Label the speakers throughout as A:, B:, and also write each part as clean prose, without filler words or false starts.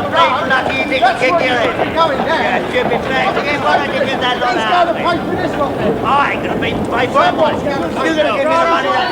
A: place lucky that you can get it. Yeah, stupid fact. Why don't you get that lot out of me? I ain't gonna pay for it once. You're gonna give me the money that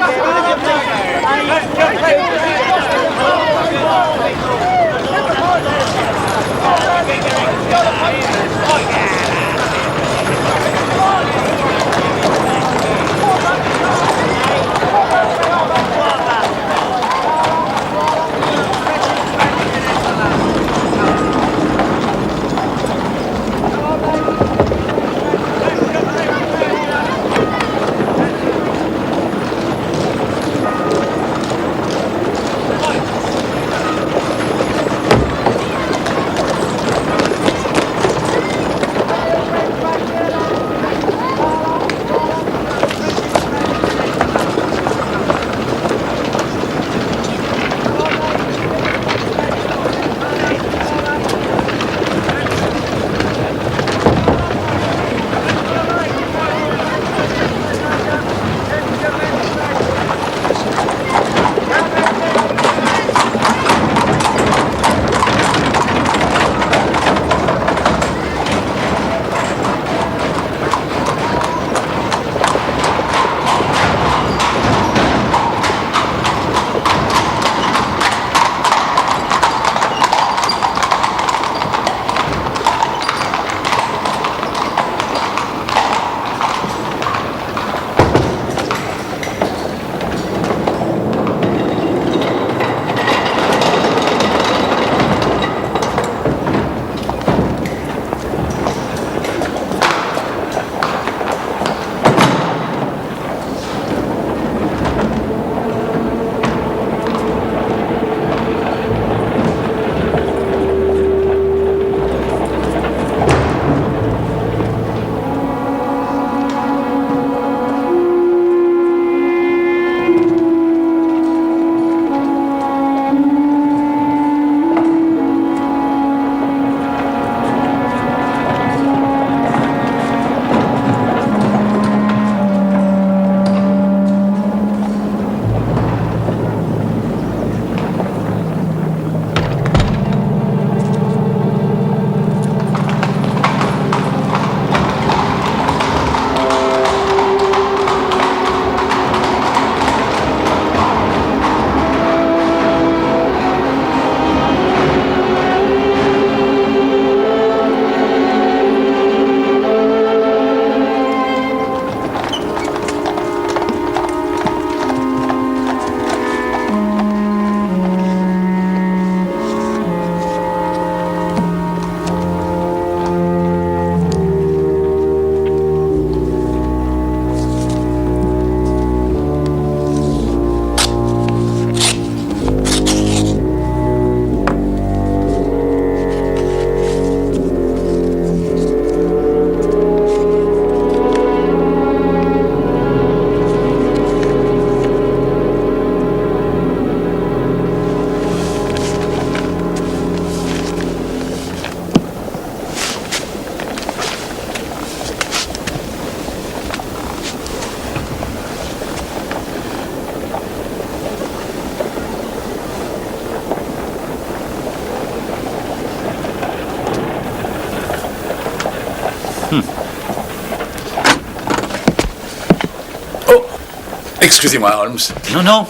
B: Excusez-moi, Holmes.
C: Non, non.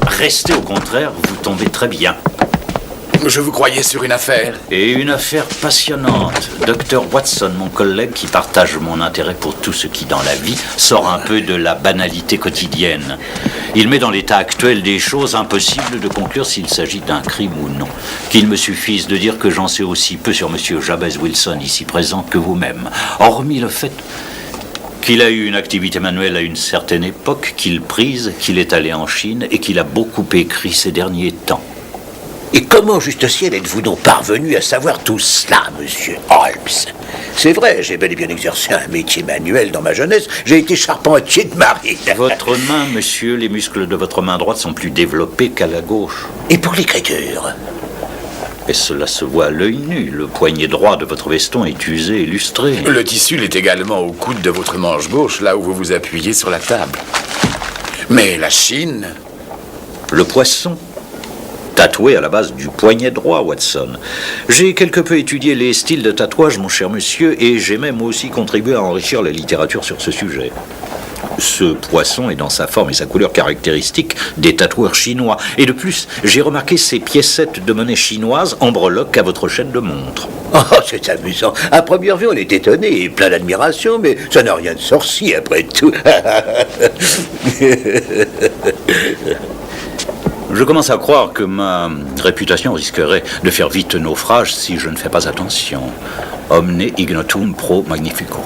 C: Restez au contraire, vous tombez très bien.
B: Je vous croyais sur une affaire.
C: Et une affaire passionnante. Dr. Watson, mon collègue qui partage mon intérêt pour tout ce qui, dans la vie, sort un peu de la banalité quotidienne. Il met dans l'état actuel des choses impossibles de conclure s'il s'agit d'un crime ou non. Qu'il me suffise de dire que j'en sais aussi peu sur M. Jabez Wilson, ici présent, que vous-même. Hormis le fait qu'il a eu une activité manuelle à une certaine époque, qu'il prise, qu'il est allé en Chine et qu'il a beaucoup écrit ces derniers temps.
D: Et comment, juste ciel, êtes-vous donc parvenu à savoir tout cela, monsieur Holmes? C'est vrai, j'ai bel et bien exercé un métier manuel dans ma jeunesse. J'ai été charpentier de marine.
C: Votre main, monsieur, les muscles de votre main droite sont plus développés qu'à la gauche.
D: Et pour l'écriture?
C: Et cela se voit à l'œil nu. Le poignet droit de votre veston est usé et lustré.
B: Le tissu l'est également au coude de votre manche gauche, là où vous vous appuyez sur la table. Mais la Chine...
C: Le poisson. tatoué à la base du poignet droit, Watson. J'ai quelque peu étudié les styles de tatouage, mon cher monsieur, et j'ai même aussi contribué à enrichir la littérature sur ce sujet. Ce poisson est dans sa forme et sa couleur caractéristique des tatoueurs chinois. Et de plus, j'ai remarqué ces piécettes de monnaie chinoise en breloque à votre chaîne de montre.
D: Oh, c'est amusant. À première vue, on est étonné et plein d'admiration, mais ça n'a rien de sorcier après tout.
C: Je commence à croire que ma réputation risquerait de faire vite naufrage si je ne fais pas attention. Omne ignotum pro magnifico.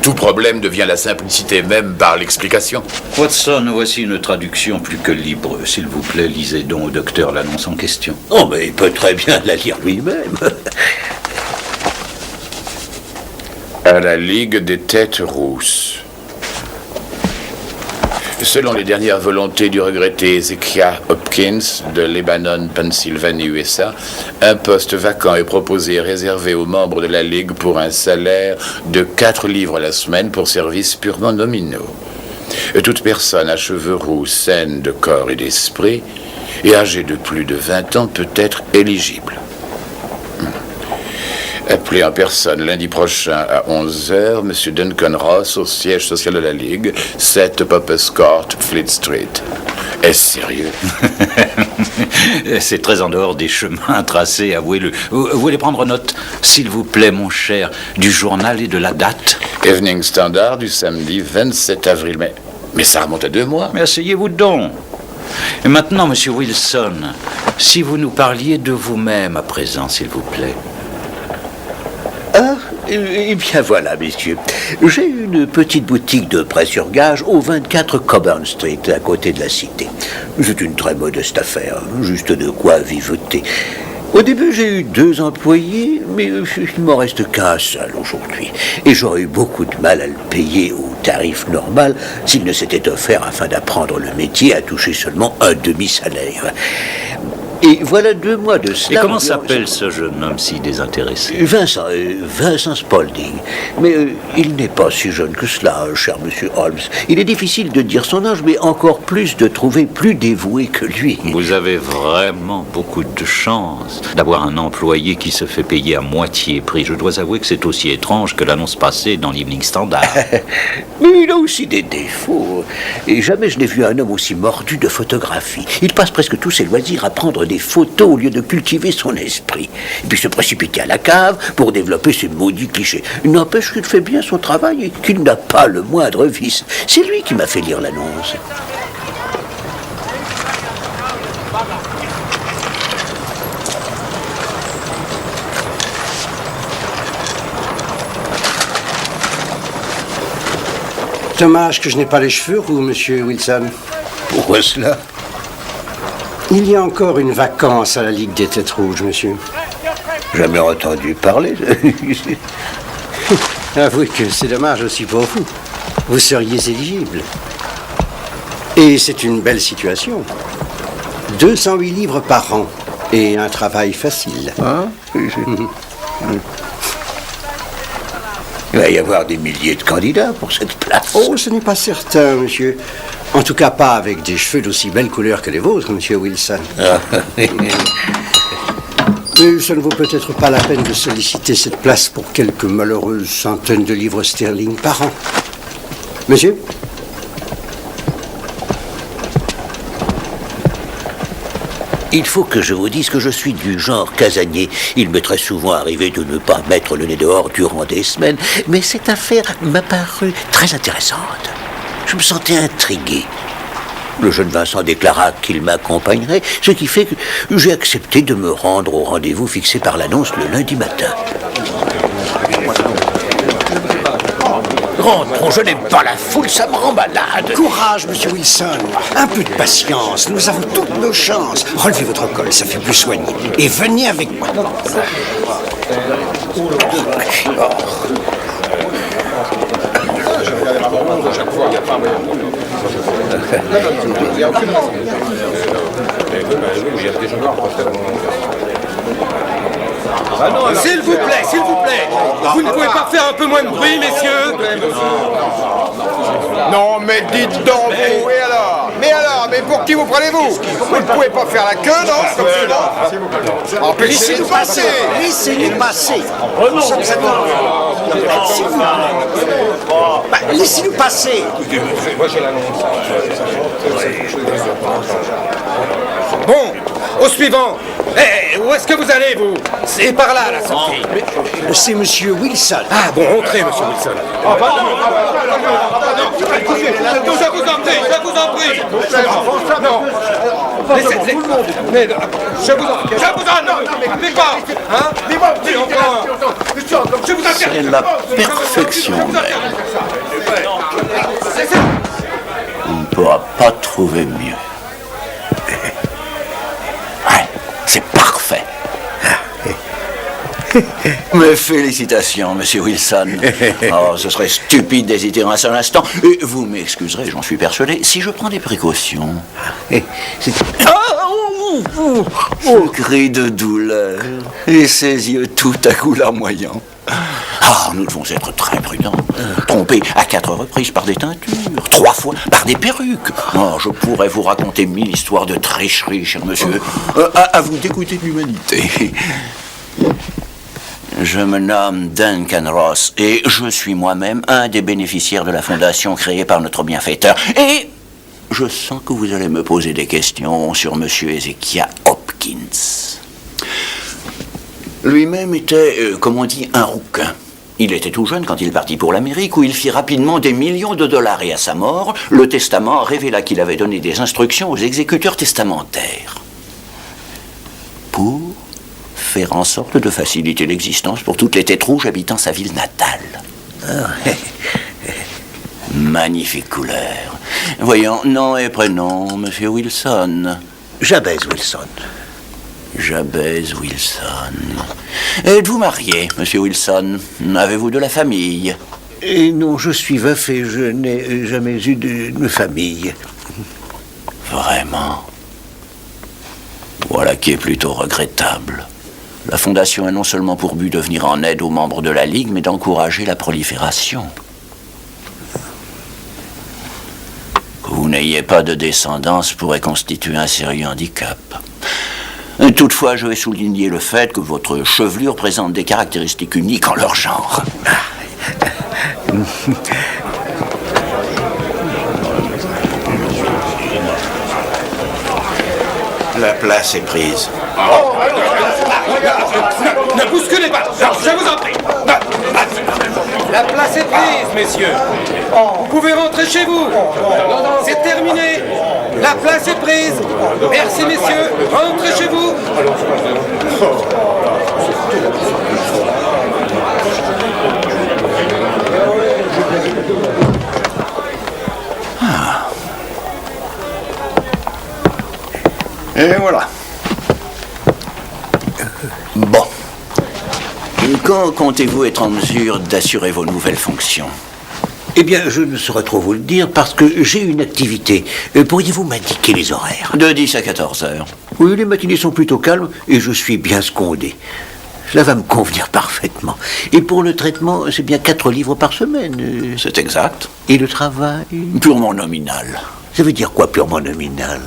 B: Tout problème devient la simplicité même par l'explication.
C: Watson, voici une traduction plus que libre. S'il vous plaît, lisez donc au docteur l'annonce en question.
D: Oh, mais il peut très bien la lire lui-même.
B: À la Ligue des Têtes Rousses. Selon les dernières volontés du regretté Ezekiah Hopkins de Lebanon, Pennsylvanie, USA, un poste vacant est proposé et réservé aux membres de la Ligue pour un salaire de 4 livres la semaine pour services purement nominaux. Toute personne à cheveux roux, saine de corps et d'esprit, et âgée de plus de 20 ans peut être éligible. Appelez en personne lundi prochain à 11h, M. Duncan Ross au siège social de la Ligue, 7 Poppers Court, Fleet Street. Est-ce sérieux?
C: C'est très en dehors des chemins tracés, avouez-le. Vous voulez prendre note, s'il vous plaît, mon cher, du journal et de la date?
B: Evening Standard du samedi 27 avril. Mais ça remonte à 2 mois.
C: Mais asseyez-vous donc. Et maintenant, monsieur Wilson, si vous nous parliez de vous-même à présent, s'il vous plaît.
D: Ah, eh bien voilà, messieurs. J'ai une petite boutique de prêt sur gage au 24 Coburn Street, à côté de la cité. C'est une très modeste affaire, juste de quoi vivoter. Au début, j'ai eu 2 employés, mais il m'en reste qu'un seul aujourd'hui. Et j'aurais eu beaucoup de mal à le payer au tarif normal s'il ne s'était offert afin d'apprendre le métier à toucher seulement un demi-salaire. Et voilà 2 mois de cela.
C: Et comment s'appelle ce jeune homme si désintéressé?
D: Vincent Spaulding. Mais il n'est pas si jeune que cela, cher monsieur Holmes. Il est difficile de dire son âge, mais encore plus de trouver plus dévoué que lui.
C: Vous avez vraiment beaucoup de chance d'avoir un employé qui se fait payer à moitié prix. Je dois avouer que c'est aussi étrange que l'annonce passée dans l'Evening Standard.
D: Mais il a aussi des défauts. Et jamais je n'ai vu un homme aussi mordu de photographie. Il passe presque tous ses loisirs à prendre des photos au lieu de cultiver son esprit. Et puis se précipiter à la cave pour développer ses maudits clichés. Il n'empêche qu'il fait bien son travail et qu'il n'a pas le moindre vice. C'est lui qui m'a fait lire l'annonce.
E: Dommage que je n'ai pas les cheveux roux, monsieur Wilson.
D: Pourquoi cela?
E: Il y a encore une vacance à la Ligue des Têtes Rouges, monsieur.
D: Jamais entendu parler.
E: Avouez que c'est dommage aussi pour vous. Vous seriez éligible. Et c'est une belle situation. 208 livres par an et un travail facile.
D: Hein? Il va y avoir des milliers de candidats pour cette place.
E: Oh, ce n'est pas certain, monsieur. En tout cas, pas avec des cheveux d'aussi belle couleur que les vôtres, monsieur Wilson. Mais ça ne vaut peut-être pas la peine de solliciter cette place pour quelques malheureuses centaines de livres sterling par an. Monsieur?
D: Il faut que je vous dise que je suis du genre casanier. Il m'est très souvent arrivé de ne pas mettre le nez dehors durant des semaines, mais cette affaire m'a paru très intéressante. Je me sentais intrigué. Le jeune Vincent déclara qu'il m'accompagnerait, ce qui fait que j'ai accepté de me rendre au rendez-vous fixé par l'annonce le lundi matin. Rentrons, je n'aime pas la foule, ça me rend malade.
E: Courage, monsieur Wilson. Un peu de patience, nous avons toutes nos chances. Relevez votre col, ça fait plus soigné. Et venez avec moi.
F: S'il vous plaît, vous ne pouvez pas faire un peu moins de bruit, messieurs?
G: Non, mais dites donc, vous, et alors?
F: Mais alors, mais pour qui vous prenez-vous? Vous ne pouvez pas faire la queue, non? Comme souvent. Empêchez-nous passer.
D: Laissez-nous passer. Nous sommes s'il vous plaît. Laissez-nous passer.
F: Moi, j'ai l'annonce. Bon, au suivant. Où est-ce que vous allez, vous? C'est par là, la sortie.
E: C'est Monsieur Wilson.
F: Ah bon, entrez, monsieur Wilson. Je vous en prie, je vous en prie. Non. Laissez, mais, je vous en mais pas, hein? Dis encore. Je vous interdis.
C: C'est la perfection même. On ne pourra pas trouver mieux. Ouais, c'est parfait. Mes félicitations, monsieur Wilson. Oh, ce serait stupide d'hésiter un seul instant. Et vous m'excuserez, j'en suis persuadé, si je prends des précautions. Ce cri de douleur et ses yeux tout à coup larmoyants. Ah, nous devons être très prudents. Trompés à 4 reprises par des teintures, 3 fois par des perruques. Oh, je pourrais vous raconter 1000 histoires de tricherie, cher monsieur. À vous d'écouter de l'humanité. Je me nomme Duncan Ross et je suis moi-même un des bénéficiaires de la fondation créée par notre bienfaiteur. Et je sens que vous allez me poser des questions sur monsieur Ezekiah Hopkins. Lui-même était, comme on dit, un rouquin. Il était tout jeune quand il partit pour l'Amérique, où il fit rapidement des millions de dollars, et à sa mort, le testament révéla qu'il avait donné des instructions aux exécuteurs testamentaires pour faire en sorte de faciliter l'existence pour toutes les têtes rouges habitant sa ville natale. Magnifique couleur. Voyons, nom et prénom, monsieur Wilson.
D: Jabez Wilson.
C: Jabez Wilson. Êtes-vous marié, monsieur Wilson? Avez-vous de la famille?
E: Et non, je suis veuf et je n'ai jamais eu de famille.
C: Vraiment? Voilà qui est plutôt regrettable. La Fondation a non seulement pour but de venir en aide aux membres de la Ligue, mais d'encourager la prolifération. Que vous n'ayez pas de descendance pourrait constituer un sérieux handicap. Toutefois, je vais souligner le fait que votre chevelure présente des caractéristiques uniques en leur genre. La place est prise.
F: Ne bousculez pas, je vous en prie. La place est prise, messieurs. Vous pouvez rentrer chez vous. C'est terminé. La place est prise. Merci, messieurs. Rentrez chez vous.
C: Et voilà. Bon. Quand comptez-vous être en mesure d'assurer vos nouvelles fonctions?
D: Eh bien, je ne saurais trop vous le dire parce que j'ai une activité. Pourriez-vous m'indiquer les horaires?
C: De 10 à 14 heures.
D: Oui, les matinées sont plutôt calmes et je suis bien secondé. Cela va me convenir parfaitement. Et pour le traitement, c'est bien 4 livres par semaine.
C: C'est exact.
D: Et le travail?
C: Purement nominal.
D: Ça veut dire quoi, purement nominal?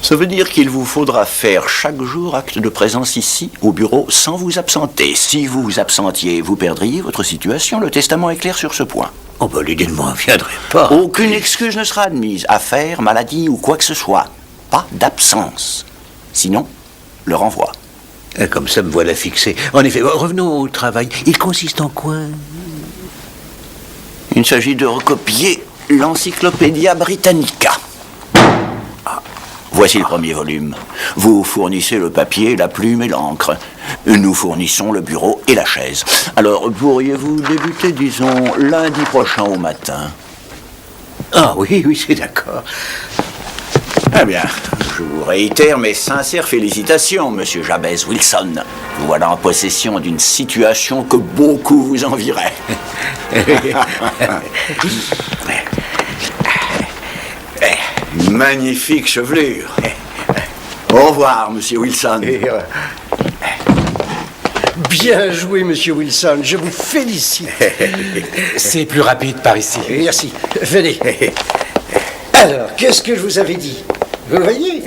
C: Ça veut dire qu'il vous faudra faire chaque jour acte de présence ici, au bureau, sans vous absenter. Si vous vous absentiez, vous perdriez votre situation. Le testament est clair sur ce point.
D: Oh ben, l'idée ne m'en viendrait pas.
C: Aucune excuse ne sera admise. Affaire, maladie ou quoi que ce soit. Pas d'absence. Sinon, le renvoi.
D: Comme ça, me voilà fixé. En effet, revenons au travail. Il consiste en quoi?
C: Il s'agit de recopier l'Encyclopédia Britannica. Voici le premier volume. Vous fournissez le papier, la plume et l'encre. Nous fournissons le bureau et la chaise. Alors, pourriez-vous débuter, disons, lundi prochain au matin?
D: Ah oui, c'est d'accord.
C: Eh bien, je vous réitère mes sincères félicitations, monsieur Jabez Wilson. Vous voilà en possession d'une situation que beaucoup vous envieraient. Magnifique chevelure. Au revoir, monsieur Wilson.
E: Bien joué, monsieur Wilson. Je vous félicite.
F: C'est plus rapide par ici.
E: Merci. Venez. Alors, qu'est-ce que je vous avais dit? Vous voyez?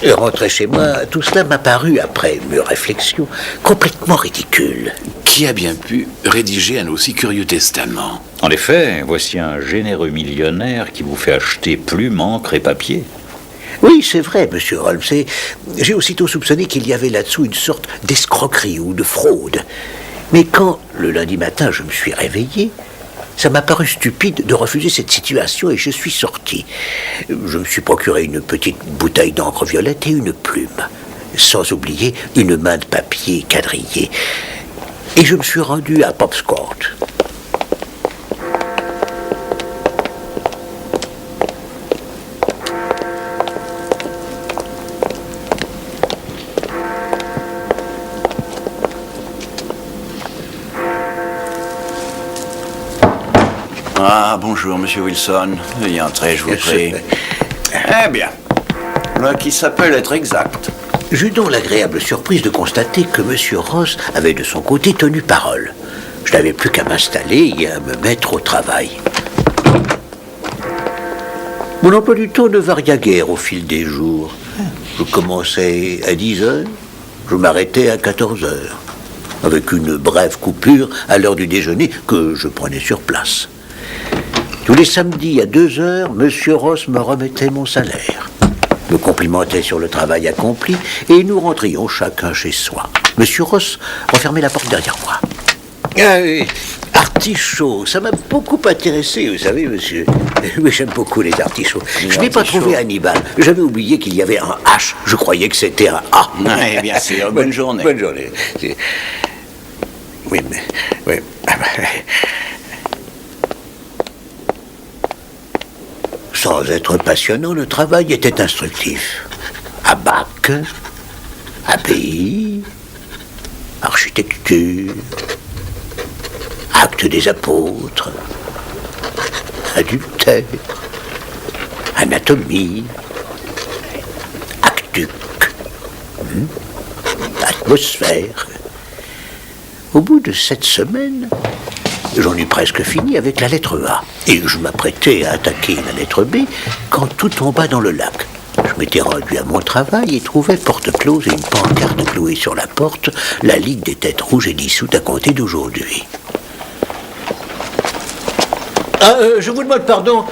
D: Et rentré chez moi, tout cela m'a paru, après mûre réflexion, complètement ridicule.
B: Qui a bien pu rédiger un aussi curieux testament?
C: En effet, voici un généreux millionnaire qui vous fait acheter plumes, encre et papier.
D: Oui, c'est vrai, monsieur Holmes, et j'ai aussitôt soupçonné qu'il y avait là-dessous une sorte d'escroquerie ou de fraude. Mais quand, le lundi matin, je me suis réveillé, ça m'a paru stupide de refuser cette situation et je suis sorti. Je me suis procuré une petite bouteille d'encre violette et une plume, sans oublier une main de papier quadrillée. Et je me suis rendu à Pops Court.
G: Ah, bonjour, monsieur Wilson. Veuillez entrer, je vous prie. Eh bien, voilà qui s'appelle être exact.
D: J'eus donc l'agréable surprise de constater que M. Ross avait de son côté tenu parole. Je n'avais plus qu'à m'installer et à me mettre au travail. Mon emploi du temps ne varia guère au fil des jours. Je commençais à 10 heures, je m'arrêtais à 14 heures, avec une brève coupure à l'heure du déjeuner que je prenais sur place. Tous les samedis à 2 heures, M. Ross me remettait mon salaire, me complimentait sur le travail accompli et nous rentrions chacun chez soi. M. Ross refermait la porte derrière moi. Ah oui, artichaut, ça m'a beaucoup intéressé, vous savez, monsieur. Oui, j'aime beaucoup les artichauts. Je n'ai pas trouvé Hannibal. J'avais oublié qu'il y avait un H. Je croyais que c'était un A.
G: Oui, bien sûr. Bonne journée.
D: Bonne journée. Oui, mais... Oui. Sans être passionnant, le travail était instructif. Abac, API, architecture, acte des apôtres, adultère, anatomie, aqueduc, atmosphère. Au bout de 7 semaines, j'en eus presque fini avec la lettre A. Et je m'apprêtais à attaquer la lettre B quand tout tomba dans le lac. Je m'étais rendu à mon travail et trouvais porte close et une pancarte clouée sur la porte. La Ligue des Têtes Rouges est dissoute à compter d'aujourd'hui. Je vous demande pardon.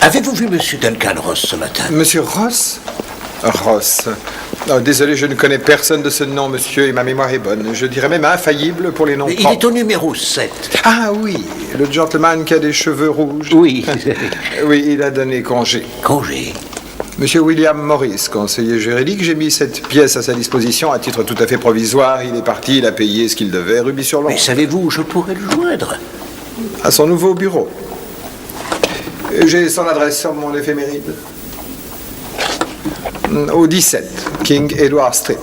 D: Avez-vous vu monsieur Duncan Ross ce matin?
F: Monsieur Ross? Ross. Oh, désolé, je ne connais personne de ce nom, monsieur, et ma mémoire est bonne. Je dirais même infaillible pour les noms
D: Il
F: propres.
D: est au numéro 7.
F: Ah oui, le gentleman qui a des cheveux rouges.
D: Oui.
F: Oui, il a donné congé.
D: Congé.
F: Monsieur William Morris, conseiller juridique, j'ai mis cette pièce à sa disposition à titre tout à fait provisoire. Il est parti, il a payé ce qu'il devait, rubis sur l'ongle.
D: Mais savez-vous où je pourrais le joindre?
F: À son nouveau bureau. J'ai son adresse sur mon éphéméride. Au 17, King Edward Street.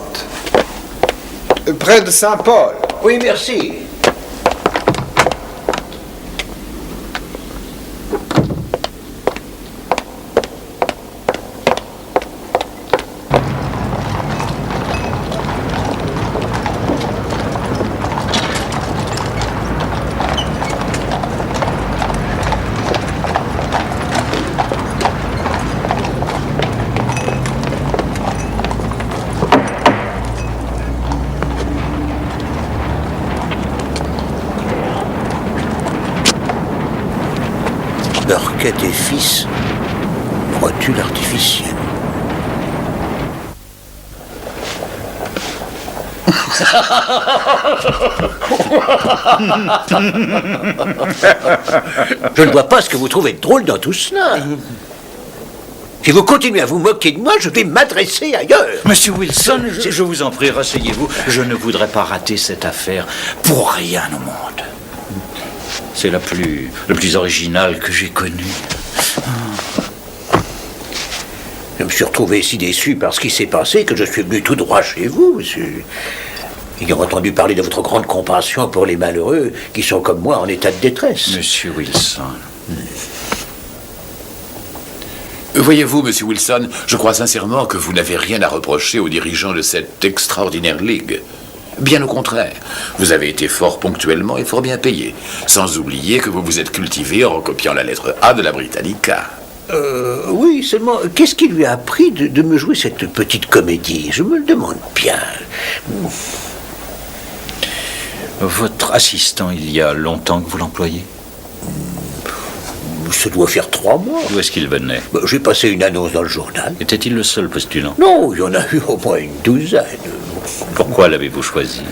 F: Près de Saint-Paul.
D: Oui, merci. Burkett et fils, rotule artificielle. Je ne vois pas ce que vous trouvez de drôle dans tout cela. Si vous continuez à vous moquer de moi, je vais m'adresser ailleurs.
C: Monsieur Wilson, je vous en prie, rasseyez-vous. Je ne voudrais pas rater cette affaire pour rien au monde. C'est le plus original que j'ai connu.
D: Je me suis retrouvé si déçu par ce qui s'est passé que je suis venu tout droit chez vous, monsieur. Ayant entendu parler de votre grande compassion pour les malheureux qui sont comme moi en état de détresse.
C: Monsieur Wilson.
B: Voyez-vous, monsieur Wilson, je crois sincèrement que vous n'avez rien à reprocher aux dirigeants de cette extraordinaire ligue. Bien au contraire, vous avez été fort ponctuellement et fort bien payé. Sans oublier que vous vous êtes cultivé en recopiant la lettre A de la Britannica.
D: Oui, seulement, qu'est-ce qui lui a appris de me jouer cette petite comédie? Je me le demande bien.
C: Votre assistant, il y a longtemps que vous l'employez?
D: Ça doit faire 3 mois.
C: D'où est-ce qu'il venait?
D: J'ai passé une annonce dans le journal.
C: Était-il le seul postulant?
D: Non, il y en a eu au moins une douzaine.
C: Pourquoi l'avez-vous choisi?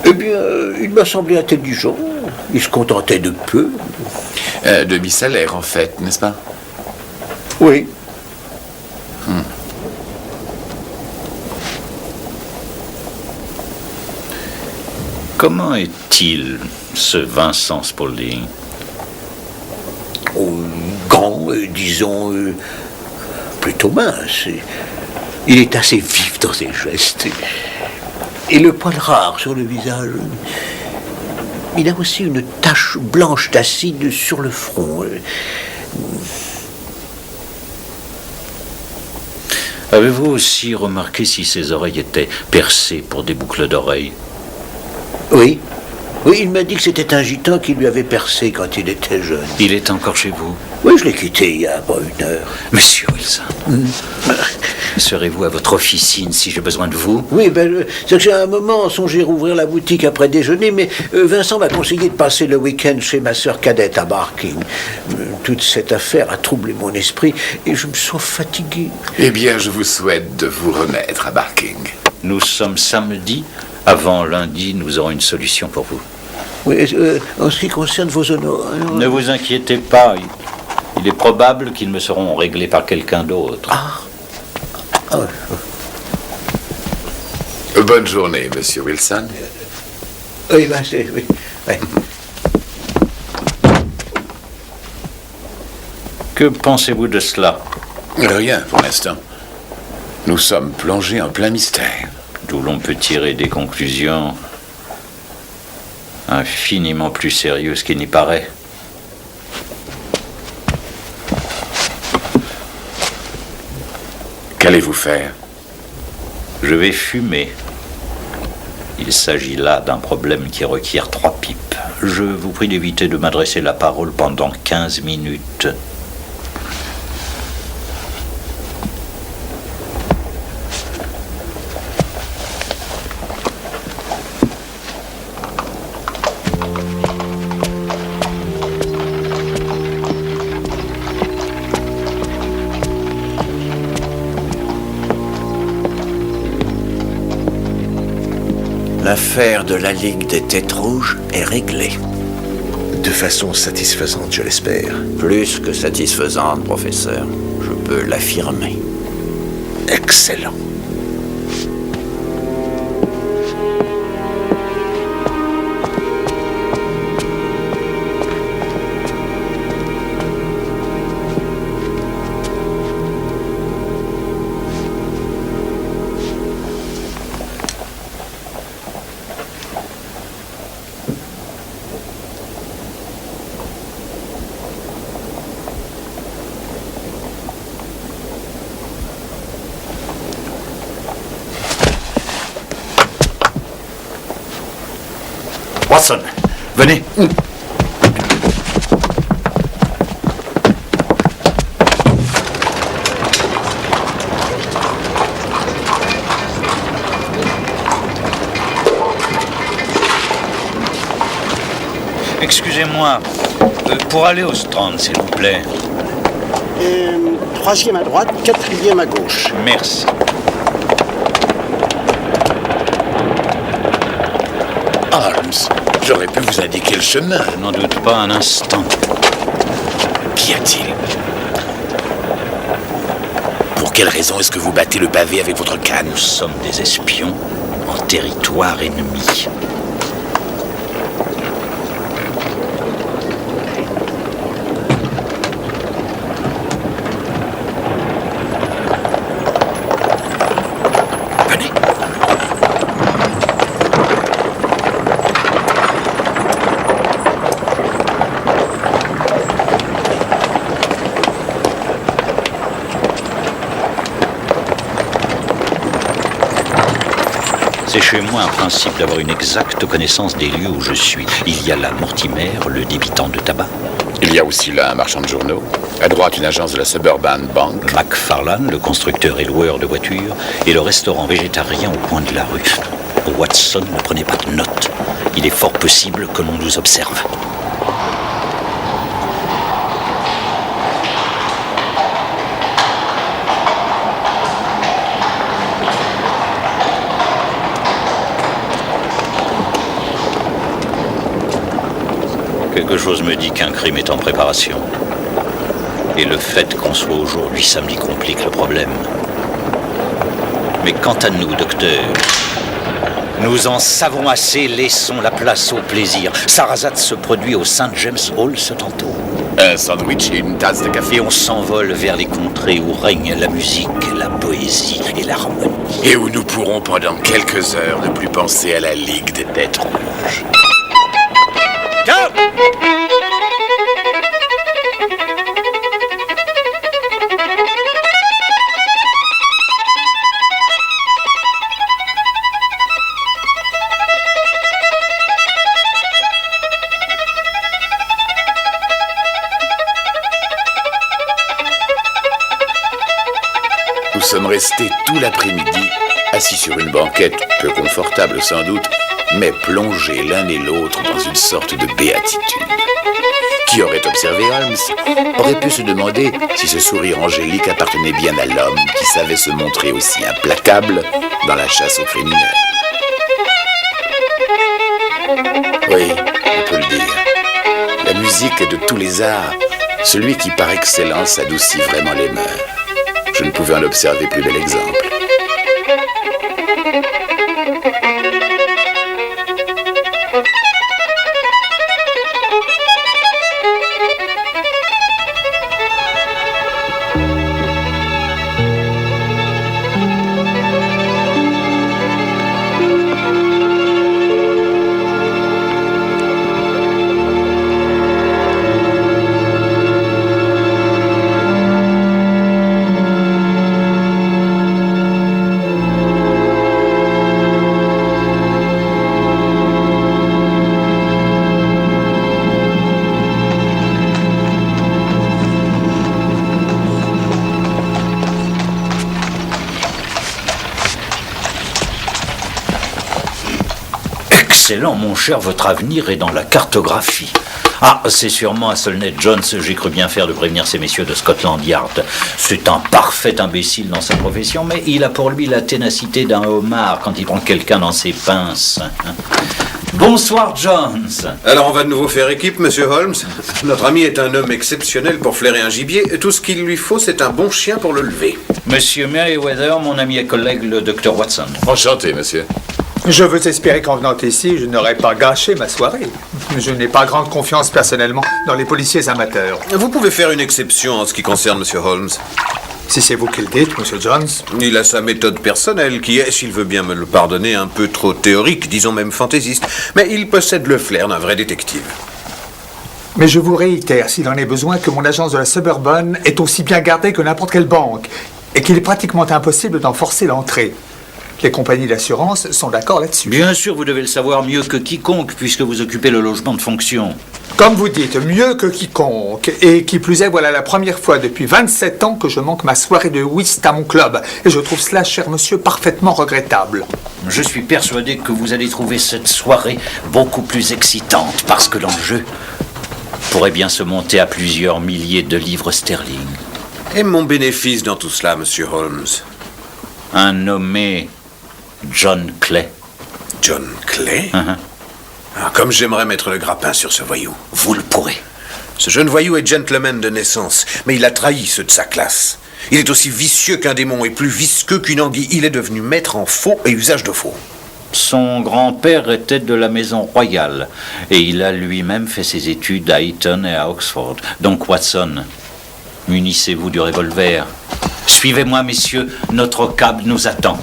D: Eh bien, il m'a semblé intelligent. Il se contentait de peu.
B: Demi-salaire, en fait, n'est-ce pas?
D: Oui.
C: Comment est-il, ce Vincent Spaulding?
D: Grand, disons, plutôt mince. Il est assez vif dans ses gestes. Et le poil rare sur le visage. Il a aussi une tache blanche d'acide sur le front.
C: Avez-vous aussi remarqué si ses oreilles étaient percées pour des boucles d'oreilles?
D: Oui. Oui, il m'a dit que c'était un gitan qui lui avait percé quand il était jeune.
C: Il est encore chez vous?
D: Oui, je l'ai quitté il y a pas 1 heure.
C: Monsieur Wilson, serez-vous à votre officine si j'ai besoin de vous?
D: Oui, c'est que j'ai à un moment songé rouvrir la boutique après déjeuner, mais Vincent m'a conseillé de passer le week-end chez ma sœur cadette à Barking. Toute cette affaire a troublé mon esprit et je me sens fatigué.
B: Eh bien, je vous souhaite de vous remettre à Barking.
C: Nous sommes samedi. Avant lundi, nous aurons une solution pour vous.
D: Oui, en ce qui concerne vos honoraires...
C: Ne vous inquiétez pas. Il est probable qu'ils me seront réglés par quelqu'un d'autre.
B: Bonne journée, monsieur Wilson.
D: Oui, oui.
C: Que pensez-vous de cela?
B: Rien pour l'instant. Nous sommes plongés en plein mystère.
C: D'où l'on peut tirer des conclusions infiniment plus sérieuses qu'il n'y paraît.
B: Qu'allez-vous faire?
C: Je vais fumer. Il s'agit là d'un problème qui requiert 3 pipes. Je vous prie d'éviter de m'adresser la parole pendant 15 minutes.
G: L'affaire de la Ligue des Têtes Rouges est réglée.
H: De façon satisfaisante, je l'espère.
G: Plus que satisfaisante, professeur. Je peux l'affirmer.
H: Excellent.
C: Watson, venez. Excusez-moi, pour aller au Strand, s'il vous plaît.
E: 3e à droite, 4e à gauche.
C: Merci.
B: Holmes, j'aurais pu vous indiquer le chemin.
C: Je n'en doute pas un instant.
B: Qu'y a-t-il? Pour quelle raison est-ce que vous battez le pavé avec votre canne?
C: Nous sommes des espions en territoire ennemi. C'est chez moi un principe d'avoir une exacte connaissance des lieux où je suis. Il y a là Mortimer, le débitant de tabac.
B: Il y a aussi là un marchand de journaux. À droite, une agence de la Suburban Bank.
C: McFarlane, le constructeur et loueur de voitures. Et le restaurant végétarien au coin de la rue. Watson ne prenait pas de notes. Il est fort possible que l'on nous observe. Quelque chose me dit qu'un crime est en préparation. Et le fait qu'on soit aujourd'hui samedi complique le problème. Mais quant à nous, docteur, nous en savons assez, laissons la place au plaisir. Sarrazate se produit au St. James Hall ce tantôt.
B: Un sandwich et une tasse de café.
C: Et on s'envole vers les contrées où règne la musique, la poésie et l'harmonie.
B: Et où nous pourrons pendant quelques heures ne plus penser à la Ligue des Bêtes Rouges. Nous sommes restés tout l'après-midi, assis sur une banquette, peu confortable sans doute, mais plongés l'un et l'autre dans une sorte de béatitude. Qui aurait observé Holmes aurait pu se demander si ce sourire angélique appartenait bien à l'homme qui savait se montrer aussi implacable dans la chasse aux criminels. Oui, on peut le dire. La musique est de tous les arts, celui qui par excellence adoucit vraiment les mœurs. Je ne pouvais en observer plus bel exemple.
C: Excellent, mon cher, votre avenir est dans la cartographie. Ah, c'est sûrement à Solnett Jones, j'ai cru bien faire de prévenir ces messieurs de Scotland Yard. C'est un parfait imbécile dans sa profession, mais il a pour lui la ténacité d'un homard quand il prend quelqu'un dans ses pinces. Bonsoir, Jones.
F: Alors on va de nouveau faire équipe, monsieur Holmes. Notre ami est un homme exceptionnel pour flairer un gibier. Tout ce qu'il lui faut, c'est un bon chien pour le lever.
C: Monsieur Merriweather, mon ami et collègue, le docteur Watson.
B: Enchanté, monsieur.
I: Je veux espérer qu'en venant ici, je n'aurai pas gâché ma soirée. Je n'ai pas grande confiance personnellement dans les policiers amateurs.
F: Vous pouvez faire une exception en ce qui concerne monsieur Holmes.
I: Si c'est vous qui le dites, monsieur Jones.
F: Il a sa méthode personnelle qui est, s'il veut bien me le pardonner, un peu trop théorique, disons même fantaisiste. Mais il possède le flair d'un vrai détective.
I: Mais je vous réitère, s'il en est besoin, que mon agence de la Suburban est aussi bien gardée que n'importe quelle banque et qu'il est pratiquement impossible d'en forcer l'entrée. Les compagnies d'assurance sont d'accord là-dessus.
C: Bien sûr, vous devez le savoir mieux que quiconque, puisque vous occupez le logement de fonction.
I: Comme vous dites, mieux que quiconque. Et qui plus est, voilà la première fois depuis 27 ans que je manque ma soirée de whist à mon club. Et je trouve cela, cher monsieur, parfaitement regrettable.
C: Je suis persuadé que vous allez trouver cette soirée beaucoup plus excitante, parce que l'enjeu pourrait bien se monter à plusieurs milliers de livres sterling.
F: Et mon bénéfice dans tout cela, monsieur Holmes?
C: Un nommé John Clay.
F: John Clay? Ah, comme j'aimerais mettre le grappin sur ce voyou.
C: Vous le pourrez.
F: Ce jeune voyou est gentleman de naissance, mais il a trahi ceux de sa classe. Il est aussi vicieux qu'un démon et plus visqueux qu'une anguille. Il est devenu maître en faux et usage de faux.
C: Son grand-père était de la maison royale et il a lui-même fait ses études à Eton et à Oxford. Donc, Watson, munissez-vous du revolver. Suivez-moi, messieurs, notre cab nous attend.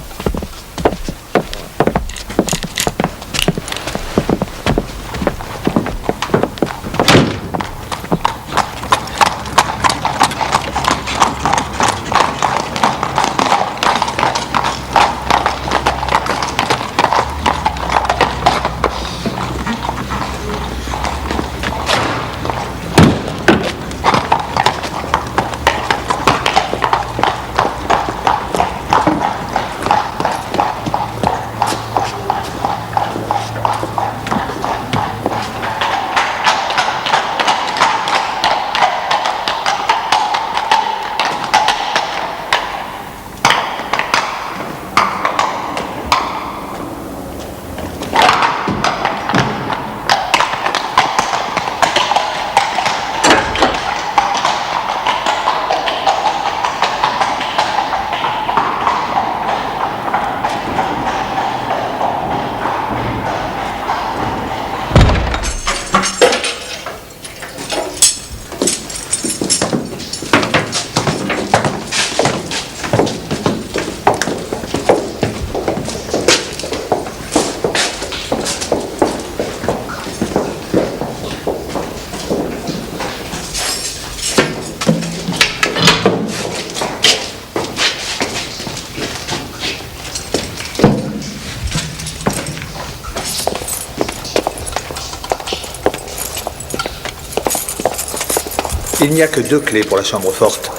I: Il n'y a que 2 clés pour la chambre forte.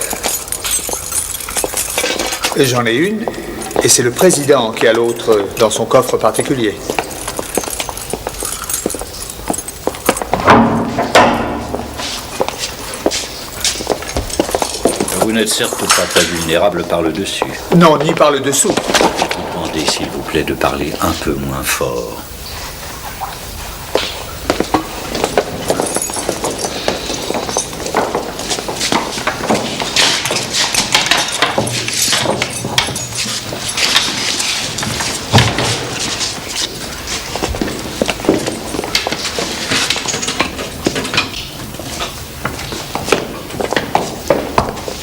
I: J'en ai une, et c'est le président qui a l'autre dans son coffre particulier.
C: Vous n'êtes certes pas très vulnérable par le dessus.
I: Non, ni par le dessous.
C: Je vais vous demander, s'il vous plaît, de parler un peu moins fort.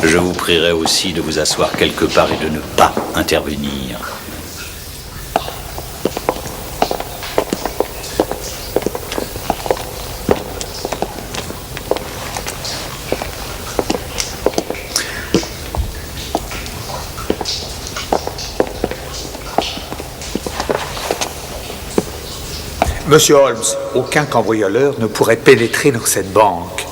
C: Je vous prierai aussi de vous asseoir quelque part et de ne pas intervenir.
I: Monsieur Holmes, aucun cambrioleur ne pourrait pénétrer dans cette banque.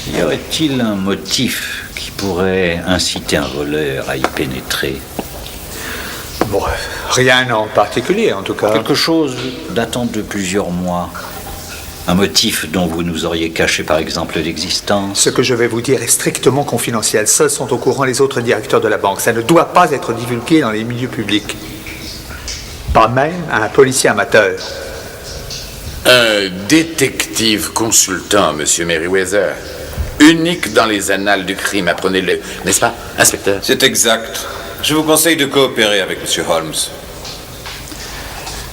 C: Y aurait-il un motif qui pourrait inciter un voleur à y pénétrer?
I: Bon, rien en particulier, en tout cas.
C: Quelque chose datant de plusieurs mois. Un motif dont vous nous auriez caché, par exemple, l'existence.
I: Ce que je vais vous dire est strictement confidentiel. Seuls sont au courant les autres directeurs de la banque. Ça ne doit pas être divulgué dans les milieux publics. Pas même à un policier amateur.
B: Un détective consultant, monsieur Merriweather. Unique dans les annales du crime, apprenez-le. N'est-ce pas, inspecteur?
J: C'est exact. Je vous conseille de coopérer avec monsieur Holmes.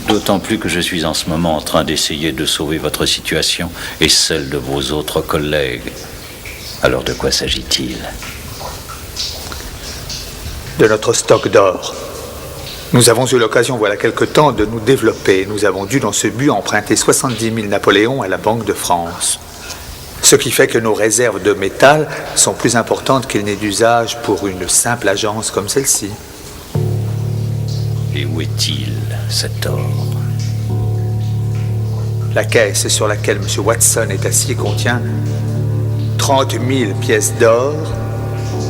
C: D'autant plus que je suis en ce moment en train d'essayer de sauver votre situation et celle de vos autres collègues. Alors de quoi s'agit-il?
I: De notre stock d'or. Nous avons eu l'occasion, voilà quelque temps, de nous développer. Nous avons dû, dans ce but, emprunter 70 000 Napoléons à la Banque de France. Ce qui fait que nos réserves de métal sont plus importantes qu'il n'est d'usage pour une simple agence comme celle-ci.
C: Et où est-il, cet or?
I: La caisse sur laquelle M. Watson est assis contient 30 000 pièces d'or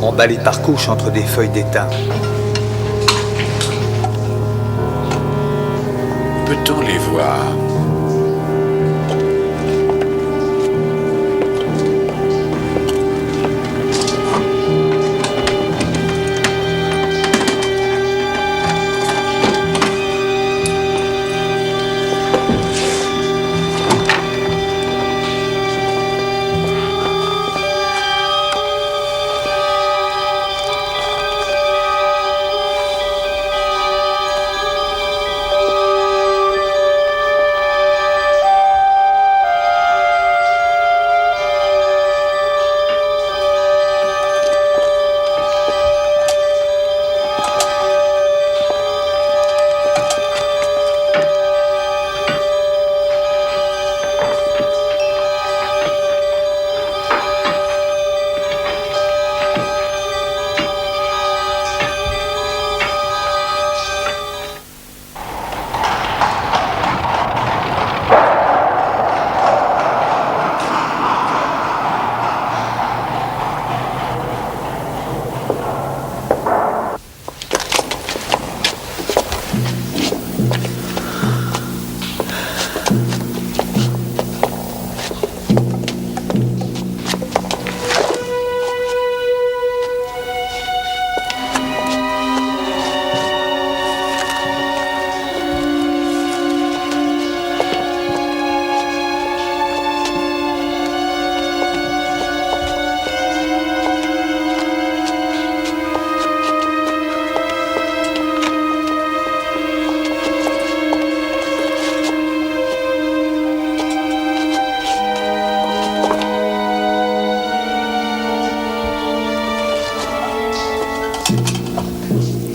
I: emballées par couches entre des feuilles d'étain.
B: Peut-on les voir?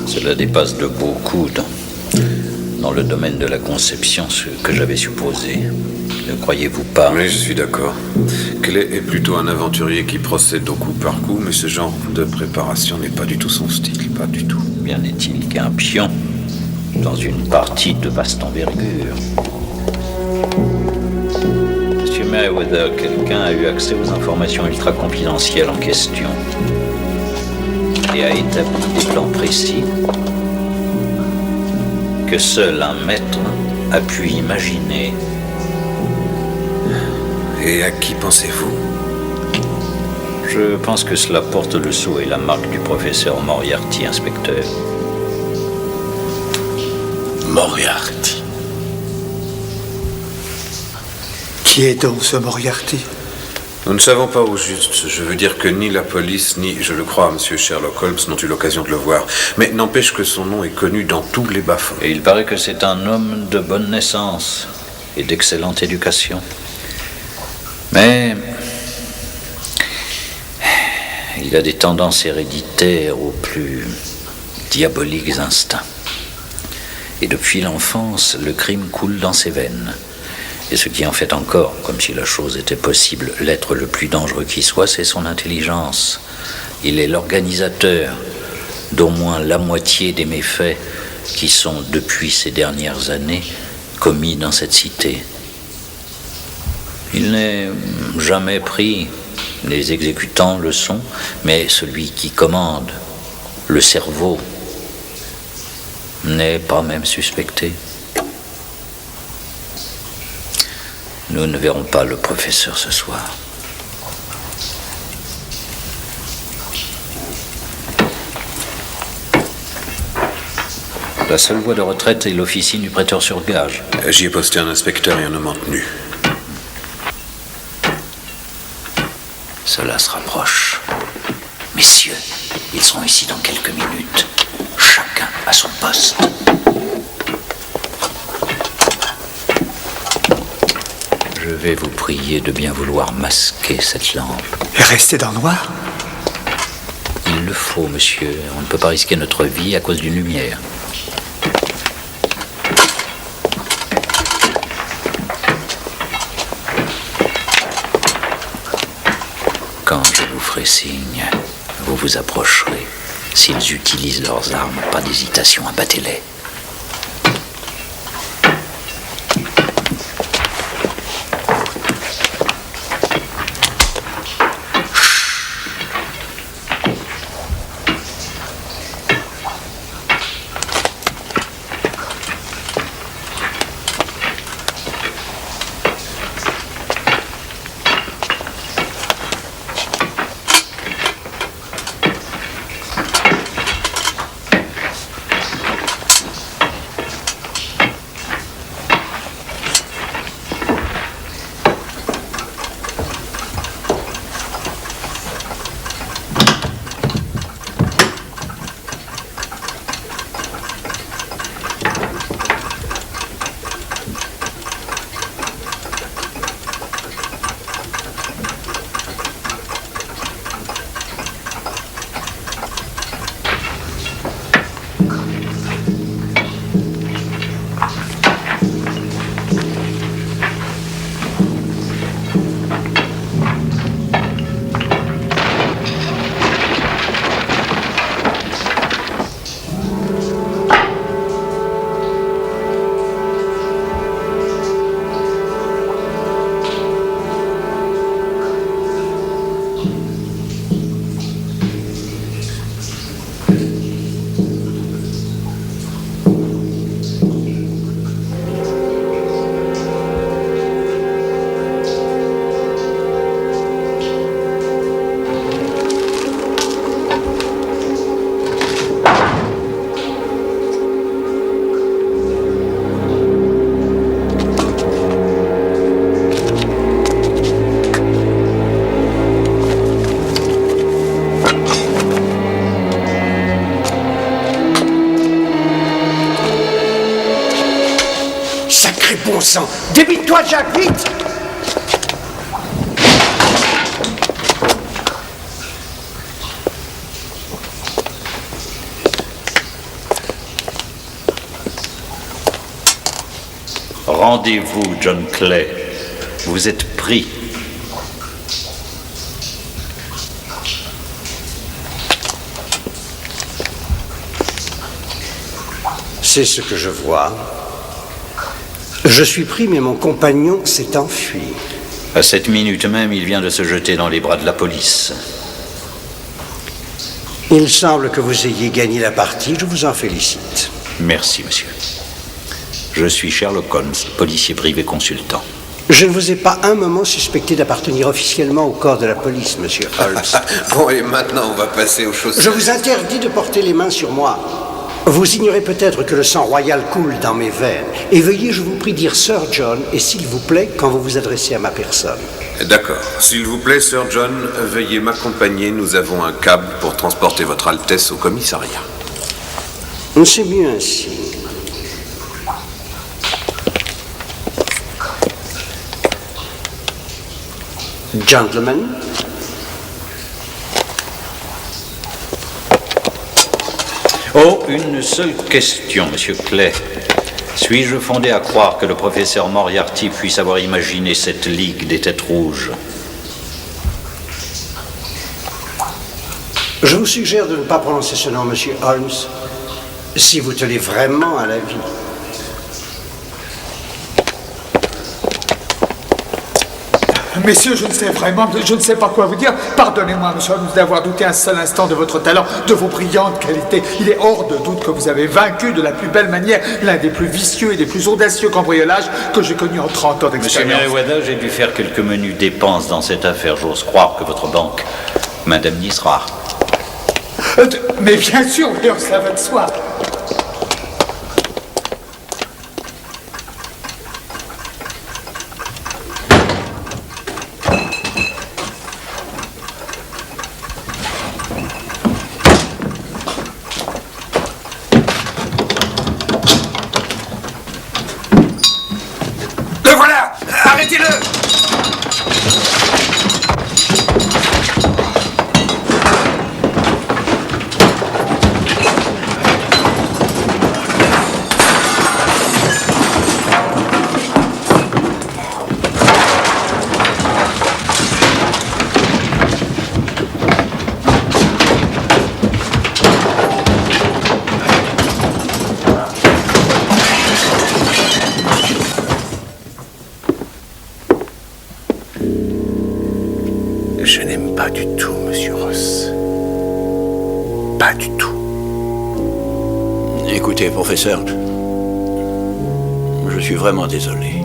C: Cela dépasse de beaucoup dans le domaine de la conception ce que j'avais supposé. ne croyez-vous pas?
J: Mais je suis d'accord. Clay est plutôt un aventurier qui procède au coup par coup, mais ce genre de préparation n'est pas du tout son style, pas du tout.
C: Bien n'est-il qu'un pion dans une partie de vaste envergure. Monsieur Mayweather, quelqu'un a eu accès aux informations ultra-confidentielles en question et a établi des plans précis que seul un maître a pu imaginer.
J: Et à qui pensez-vous?
C: Je pense que cela porte le sceau et la marque du professeur Moriarty, inspecteur.
B: Moriarty.
I: Qui est donc ce Moriarty?
J: Nous ne savons pas au juste. Je veux dire que ni la police, ni, je le crois, M. Sherlock Holmes n'ont eu l'occasion de le voir. Mais n'empêche que son nom est connu dans tous les bas-fonds.
C: Et il paraît que c'est un homme de bonne naissance et d'excellente éducation. Mais il a des tendances héréditaires aux plus diaboliques instincts. Et depuis l'enfance, le crime coule dans ses veines. Et ce qui en fait encore, comme si la chose était possible, l'être le plus dangereux qui soit, c'est son intelligence. Il est l'organisateur d'au moins la moitié des méfaits qui sont, depuis ces dernières années, commis dans cette cité. Il n'est jamais pris, les exécutants le sont, mais celui qui commande, le cerveau, n'est pas même suspecté. Nous ne verrons pas le professeur ce soir. La seule voie de retraite est l'officine du prêteur sur gage.
J: J'y ai posté un inspecteur et un homme en tenue.
C: Cela se rapproche. Messieurs, ils seront ici dans quelques minutes. Chacun à son poste. Je vais vous prier de bien vouloir masquer cette lampe.
I: Et rester dans le noir?
C: Il le faut, monsieur. On ne peut pas risquer notre vie à cause d'une lumière. Quand je vous ferai signe, vous vous approcherez. S'ils utilisent leurs armes, pas d'hésitation, abattez-les.
E: Bon sang, débite-toi, Jack, vite!
C: Rendez-vous, John Clay, Vous êtes pris.
E: C'est ce que je vois. Je suis pris, mais mon compagnon s'est enfui.
C: À cette minute même, il vient de se jeter dans les bras de la police.
E: Il semble que vous ayez gagné la partie, je vous en félicite.
C: Merci, monsieur. Je suis Sherlock Holmes, policier privé consultant.
E: Je ne vous ai pas un moment suspecté d'appartenir officiellement au corps de la police, monsieur Holmes.
J: Bon, et maintenant, on va passer aux choses...
E: Je vous interdis de porter les mains sur moi. Vous ignorez peut-être que le sang royal coule dans mes veines. Et veuillez, je vous prie, dire Sir John, et s'il vous plaît, quand vous vous adressez à ma personne.
J: D'accord. S'il vous plaît, Sir John, veuillez m'accompagner. Nous avons un cab pour transporter votre Altesse au commissariat.
E: C'est mieux ainsi. Gentlemen.
C: Oh, une seule question, monsieur Clay. Suis-je fondé à croire que le professeur Moriarty puisse avoir imaginé cette Ligue des Têtes Rouges?
E: Je vous suggère de ne pas prononcer ce nom, monsieur Holmes, si vous tenez vraiment à la vie.
I: Messieurs, je ne sais pas quoi vous dire. Pardonnez-moi, monsieur Holmes, d'avoir douté un seul instant de votre talent, de vos brillantes qualités. Il est hors de doute que vous avez vaincu de la plus belle manière l'un des plus vicieux et des plus audacieux cambriolages que j'ai connus en 30 ans d'expérience.
C: Monsieur Merriweather, j'ai dû faire quelques menues dépenses dans cette affaire. J'ose croire que votre banque m'indemnisera.
I: Mais bien sûr, ça va de soi.
H: Je n'aime pas du tout, monsieur Ross. Pas du tout.
G: Écoutez, professeur, je suis vraiment désolé.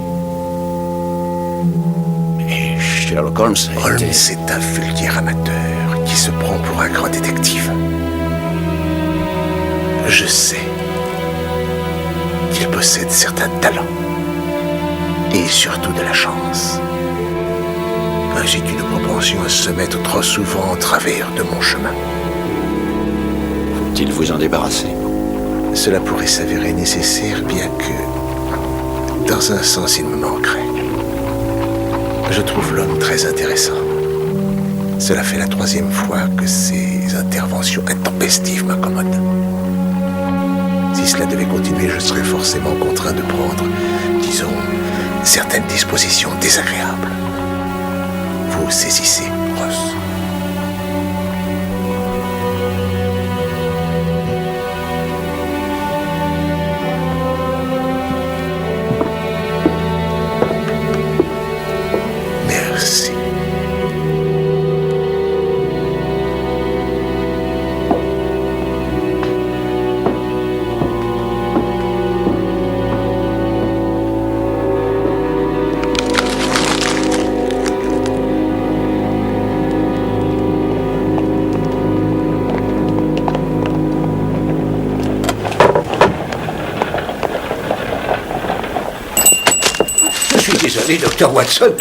G: Et Sherlock Holmes
H: Holmes est un vulgaire amateur qui se prend pour un grand détective. Je sais qu'il possède certains talents et surtout de la chance. J'ai une propension à se mettre trop souvent en travers de mon chemin.
G: Faut-il vous en débarrasser?
H: Cela pourrait s'avérer nécessaire, bien que, dans un sens, il me manquerait. Je trouve l'homme très intéressant. Cela fait la 3e fois que ses interventions intempestives m'incommodent. Si cela devait continuer, je serais forcément contraint de prendre, disons, certaines dispositions désagréables. Vous saisissez, Ross. Merci.
D: Désolé, Dr. Watson.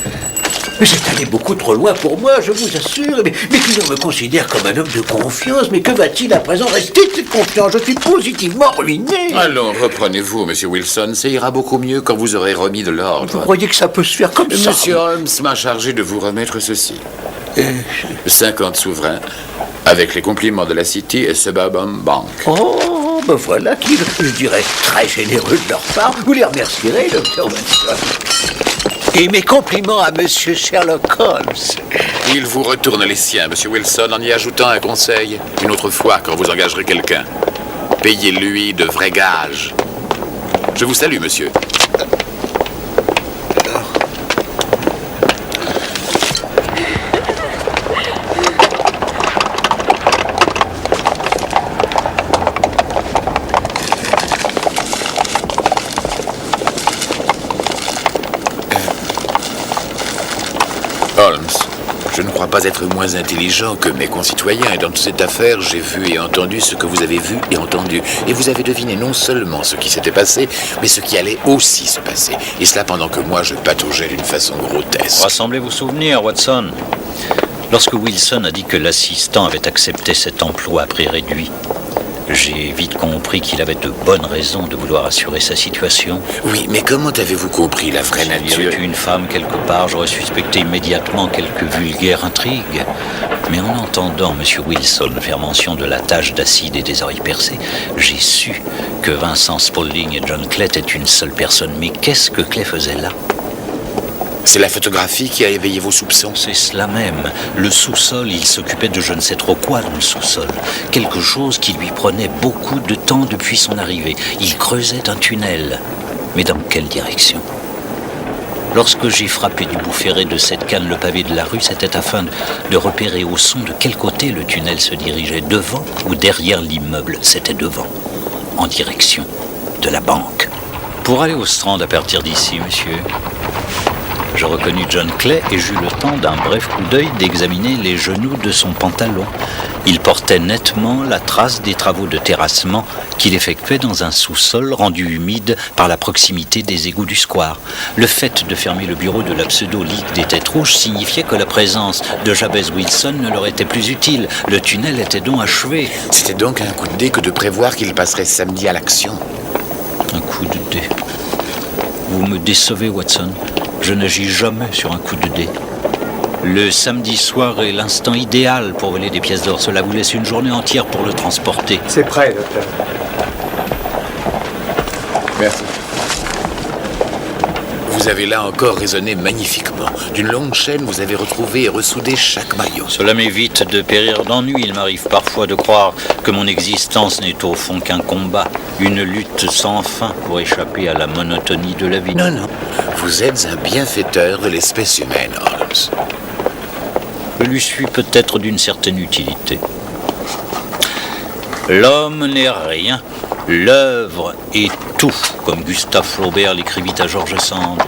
D: C'est allé beaucoup trop loin pour moi, je vous assure. Mais client me considère comme un homme de confiance. Mais que va-t-il à présent rester de cette confiance? Je suis positivement ruiné.
B: Allons, reprenez-vous, monsieur Wilson. Ça ira beaucoup mieux quand vous aurez remis de l'ordre.
D: Vous croyez que ça peut se faire comme ça?
B: Monsieur Holmes m'a chargé de vous remettre ceci. 50 souverains, avec les compliments de la City et Suburban Bank.
D: Oh, ben voilà qui, je dirais, très généreux de leur part. Vous les remercierez, Dr. Watson. Et mes compliments à Monsieur Sherlock Holmes.
B: Il vous retourne les siens, Monsieur Wilson, en y ajoutant un conseil. Une autre fois, quand vous engagerez quelqu'un, payez-lui de vrais gages. Je vous salue, monsieur. Holmes, je ne crois pas être moins intelligent que mes concitoyens, et dans toute cette affaire, j'ai vu et entendu ce que vous avez vu et entendu. Et vous avez deviné non seulement ce qui s'était passé, mais ce qui allait aussi se passer. Et cela pendant que moi, je pataugeais d'une façon grotesque.
C: Rassemblez vos souvenirs, Watson. Lorsque Wilson a dit que l'assistant avait accepté cet emploi à prix réduit, j'ai vite compris qu'il avait de bonnes raisons de vouloir assurer sa situation.
B: Oui, mais comment avez-vous compris la vraie nature?
C: S'il y avait eu une femme quelque part, j'aurais suspecté immédiatement quelque vulgaire intrigue. Mais en entendant M. Wilson faire mention de la tache d'acide et des oreilles percées, j'ai su que Vincent Spaulding et John Clay étaient une seule personne. Mais qu'est-ce que Clay faisait là?
B: C'est la photographie qui a éveillé vos soupçons?
C: C'est cela même. Le sous-sol, il s'occupait de je ne sais trop quoi dans le sous-sol. Quelque chose qui lui prenait beaucoup de temps depuis son arrivée. Il creusait un tunnel. Mais dans quelle direction? Lorsque j'ai frappé du bout ferré de cette canne le pavé de la rue, c'était afin de repérer au son de quel côté le tunnel se dirigeait, devant ou derrière l'immeuble. C'était devant, en direction de la banque. Pour aller au Strand à partir d'ici, monsieur, je reconnus John Clay et j'eus le temps d'un bref coup d'œil d'examiner les genoux de son pantalon. Il portait nettement la trace des travaux de terrassement qu'il effectuait dans un sous-sol rendu humide par la proximité des égouts du square. Le fait de fermer le bureau de la pseudo-Ligue des Têtes Rouges signifiait que la présence de Jabez Wilson ne leur était plus utile. Le tunnel était donc achevé.
B: C'était donc un coup de dé que de prévoir qu'il passerait samedi à l'action.
C: Un coup de dé. Vous me décevez, Watson. Je n'agis jamais sur un coup de dé. Le samedi soir est l'instant idéal pour voler des pièces d'or. Cela vous laisse une journée entière pour le transporter.
I: C'est prêt, docteur.
B: Merci. Vous avez là encore raisonné magnifiquement. D'une longue chaîne, vous avez retrouvé et ressoudé chaque maillon.
C: Cela m'évite de périr d'ennui. Il m'arrive parfois de croire que mon existence n'est au fond qu'un combat, une lutte sans fin pour échapper à la monotonie de la vie.
B: Non, non. Vous êtes un bienfaiteur de l'espèce humaine, Holmes.
C: Je lui suis peut-être d'une certaine utilité. L'homme n'est rien, l'œuvre est tout, comme Gustave Flaubert l'écrivit à George Sand.